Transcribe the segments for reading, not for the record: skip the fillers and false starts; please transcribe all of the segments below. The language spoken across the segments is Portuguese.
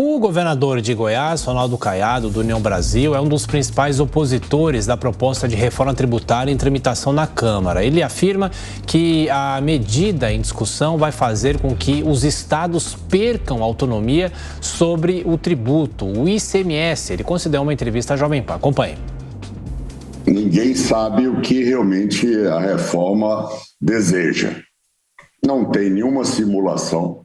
O governador de Goiás, Ronaldo Caiado, do União Brasil, é um dos principais opositores da proposta de reforma tributária em tramitação na Câmara. Ele afirma que a medida em discussão vai fazer com que os estados percam autonomia sobre o tributo, o ICMS. Ele concedeu uma entrevista à Jovem Pan. Acompanhe. Ninguém sabe o que realmente a reforma deseja. Não tem nenhuma simulação.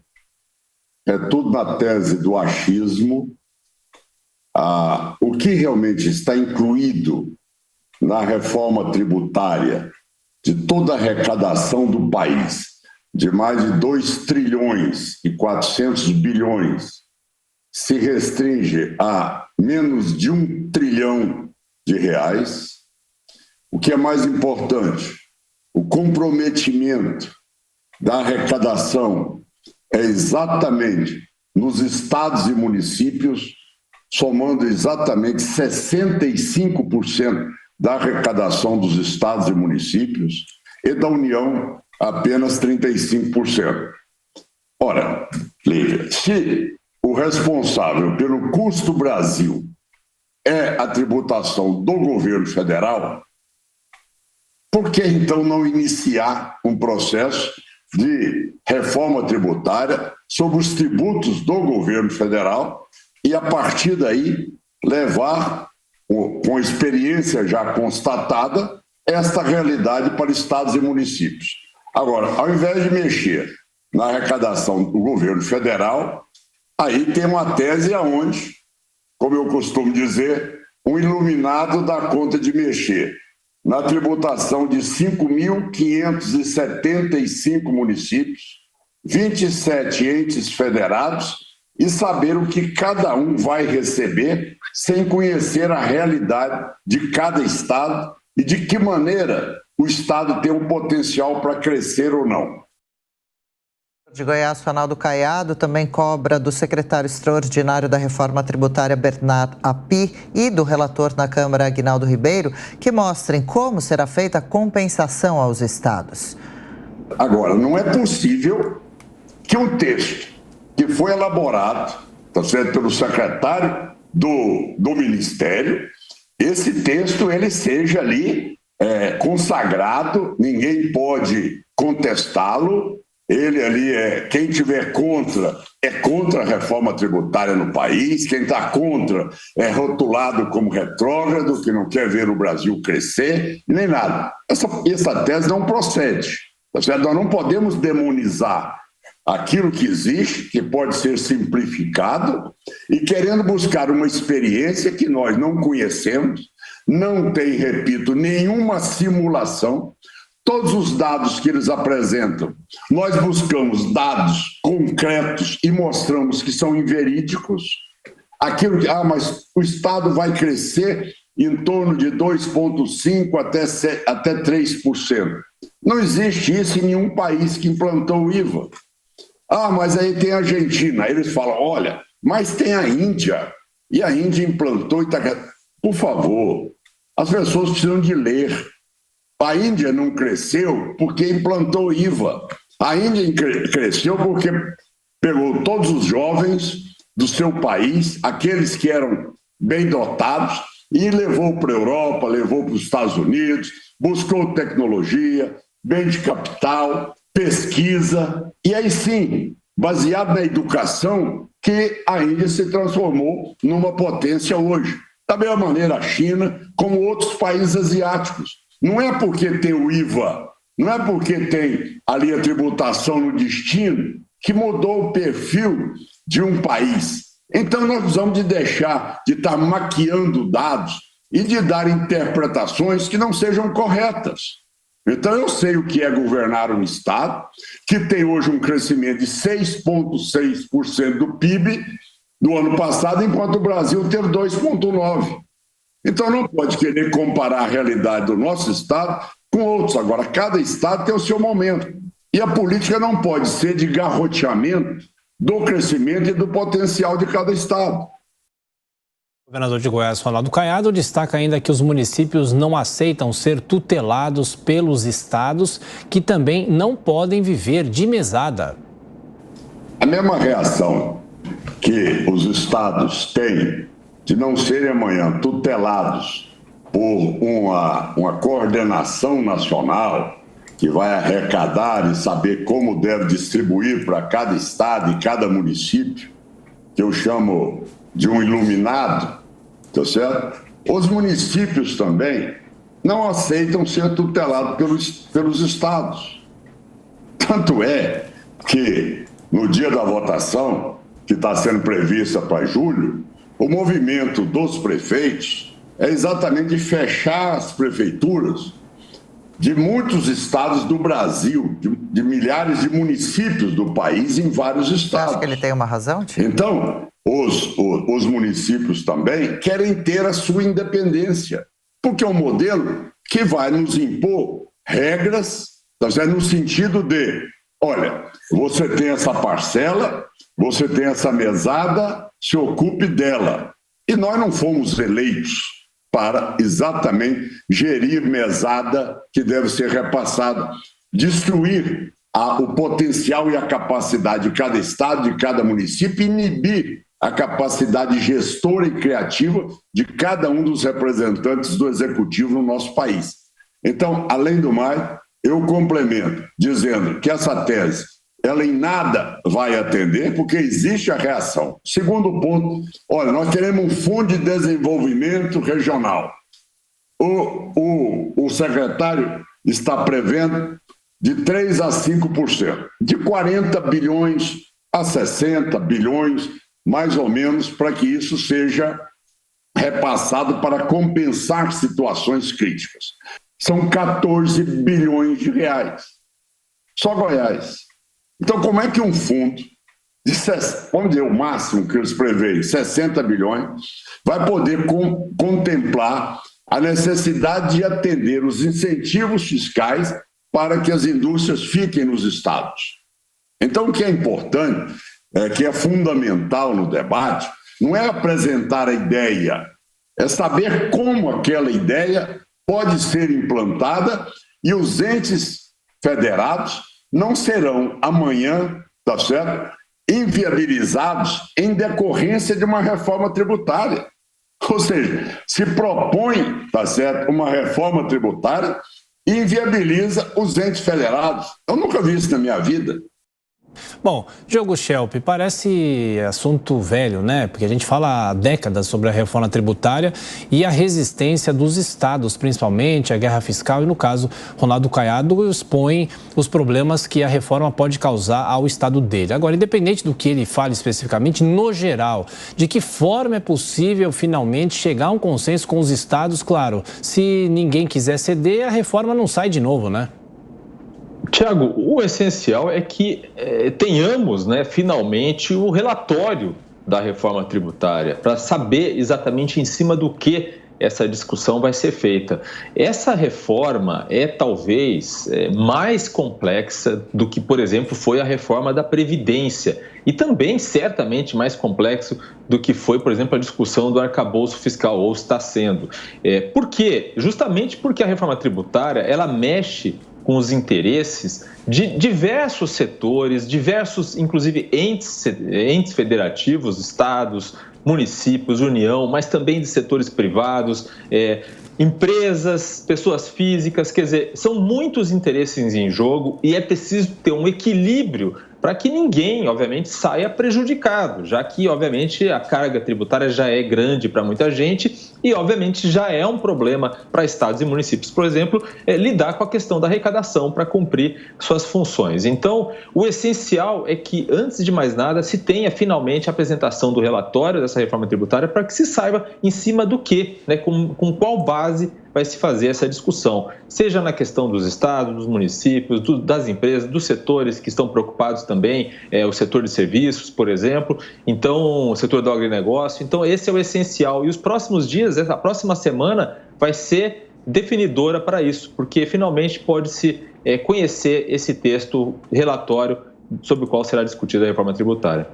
É tudo na tese do achismo. O que realmente está incluído na reforma tributária de toda a arrecadação do país, de mais de 2 trilhões e 400 bilhões, se restringe a menos de 1 trilhão de reais. O que é mais importante, o comprometimento da arrecadação é exatamente nos estados e municípios, somando exatamente 65% da arrecadação dos estados e municípios, e da União apenas 35%. Ora, Lívia, se o responsável pelo custo Brasil é a tributação do governo federal, por que então não iniciar um processo de reforma tributária sobre os tributos do governo federal e, a partir daí, levar, com experiência já constatada, esta realidade para estados e municípios? Agora, ao invés de mexer na arrecadação do governo federal, aí tem uma tese aonde, como eu costumo dizer, um iluminado dá conta de mexer na tributação de 5.575 municípios, 27 entes federados, e saber o que cada um vai receber sem conhecer a realidade de cada estado e de que maneira o estado tem um potencial para crescer ou não. De Goiás, Ronaldo Caiado também cobra do secretário extraordinário da reforma tributária, Bernardo Api, e do relator na Câmara, Aguinaldo Ribeiro, que mostrem como será feita a compensação aos estados. Agora, não é possível que um texto que foi elaborado, tá certo, pelo secretário do Ministério, esse texto ele seja ali consagrado, ninguém pode contestá-lo. Ele ali quem tiver contra, é contra a reforma tributária no país, quem está contra é rotulado como retrógrado, que não quer ver o Brasil crescer, nem nada. Essa tese não procede. Tá certo? Nós não podemos demonizar aquilo que existe, que pode ser simplificado, e querendo buscar uma experiência que nós não conhecemos, não tem, repito, nenhuma simulação. Todos os dados que eles apresentam, nós buscamos dados concretos e mostramos que são inverídicos. Aquilo que, mas o Estado vai crescer em torno de 2,5% até 3%. Não existe isso em nenhum país que implantou o IVA. Mas aí tem a Argentina. Aí eles falam, olha, mas tem a Índia. E a Índia implantou e está... Por favor, as pessoas precisam de ler. A Índia não cresceu porque implantou IVA. A Índia cresceu porque pegou todos os jovens do seu país, aqueles que eram bem dotados, e levou para a Europa, levou para os Estados Unidos, buscou tecnologia, bem de capital, pesquisa, e aí sim, baseado na educação, que a Índia se transformou numa potência hoje. Da mesma maneira a China, como outros países asiáticos. Não é porque tem o IVA, não é porque tem ali a tributação no destino que mudou o perfil de um país. Então nós precisamos de deixar de estar maquiando dados e de dar interpretações que não sejam corretas. Então eu sei o que é governar um estado que tem hoje um crescimento de 6,6% do PIB do ano passado, enquanto o Brasil teve 2,9%. Então não pode querer comparar a realidade do nosso estado com outros. Agora, cada estado tem o seu momento. E a política não pode ser de garroteamento do crescimento e do potencial de cada estado. O governador de Goiás, Ronaldo Caiado, destaca ainda que os municípios não aceitam ser tutelados pelos estados, que também não podem viver de mesada. A mesma reação que os estados têm de não serem amanhã tutelados por uma coordenação nacional que vai arrecadar e saber como deve distribuir para cada estado e cada município, que eu chamo de um iluminado, tá certo? Os municípios também não aceitam ser tutelados pelos estados. Tanto é que, no dia da votação, que está sendo prevista para julho, o movimento dos prefeitos é exatamente fechar as prefeituras de muitos estados do Brasil, de milhares de municípios do país em vários estados. Acho que ele tem uma razão, Tio? Então, os municípios também querem ter a sua independência, porque é um modelo que vai nos impor regras, no sentido de, olha, você tem essa parcela, você tem essa mesada, se ocupe dela. E nós não fomos eleitos para exatamente gerir mesada que deve ser repassada, destruir o potencial e a capacidade de cada estado, de cada município, inibir a capacidade gestora e criativa de cada um dos representantes do executivo no nosso país. Então, além do mais, eu complemento dizendo que essa tese, ela em nada vai atender, porque existe a reação. Segundo ponto, olha, nós teremos um fundo de desenvolvimento regional. O secretário está prevendo de 3% a 5%, de 40 bilhões a 60 bilhões, mais ou menos, para que isso seja repassado para compensar situações críticas. São 14 bilhões de reais. Só Goiás. Então, como é que um fundo de, vamos dizer, o máximo que eles preveem, 60 bilhões, vai poder contemplar a necessidade de atender os incentivos fiscais para que as indústrias fiquem nos estados? Então, o que é importante, que é fundamental no debate, não é apresentar a ideia, é saber como aquela ideia pode ser implantada, e os entes federados não serão amanhã, tá certo, inviabilizados em decorrência de uma reforma tributária. Ou seja, se propõe, tá certo, uma reforma tributária e inviabiliza os entes federados. Eu nunca vi isso na minha vida. Bom, Diogo Schelp, parece assunto velho, né? Porque a gente fala há décadas sobre a reforma tributária e a resistência dos estados, principalmente a guerra fiscal, e no caso, Ronaldo Caiado expõe os problemas que a reforma pode causar ao estado dele. Agora, independente do que ele fale especificamente, no geral, de que forma é possível finalmente chegar a um consenso com os estados? Claro, se ninguém quiser ceder, a reforma não sai de novo, né? Tiago, o essencial é que tenhamos, finalmente, o relatório da reforma tributária, para saber exatamente em cima do que essa discussão vai ser feita. Essa reforma é talvez mais complexa do que, por exemplo, foi a reforma da Previdência, e também certamente mais complexo do que foi, por exemplo, a discussão do arcabouço fiscal, ou está sendo. Por quê? Justamente porque a reforma tributária, ela mexe com os interesses de diversos setores, diversos, inclusive, entes federativos, estados, municípios, União, mas também de setores privados, empresas, pessoas físicas, quer dizer, são muitos interesses em jogo e é preciso ter um equilíbrio para que ninguém, obviamente, saia prejudicado, já que, obviamente, a carga tributária já é grande para muita gente e, obviamente, já é um problema para estados e municípios, por exemplo, lidar com a questão da arrecadação para cumprir suas funções. Então, o essencial é que, antes de mais nada, se tenha finalmente a apresentação do relatório dessa reforma tributária para que se saiba em cima do quê, com qual base vai se fazer essa discussão, seja na questão dos estados, dos municípios, das empresas, dos setores que estão preocupados também, o setor de serviços, por exemplo, então o setor do agronegócio. Então esse é o essencial, e os próximos dias, a próxima semana vai ser definidora para isso, porque finalmente pode-se conhecer esse texto relatório sobre o qual será discutida a reforma tributária.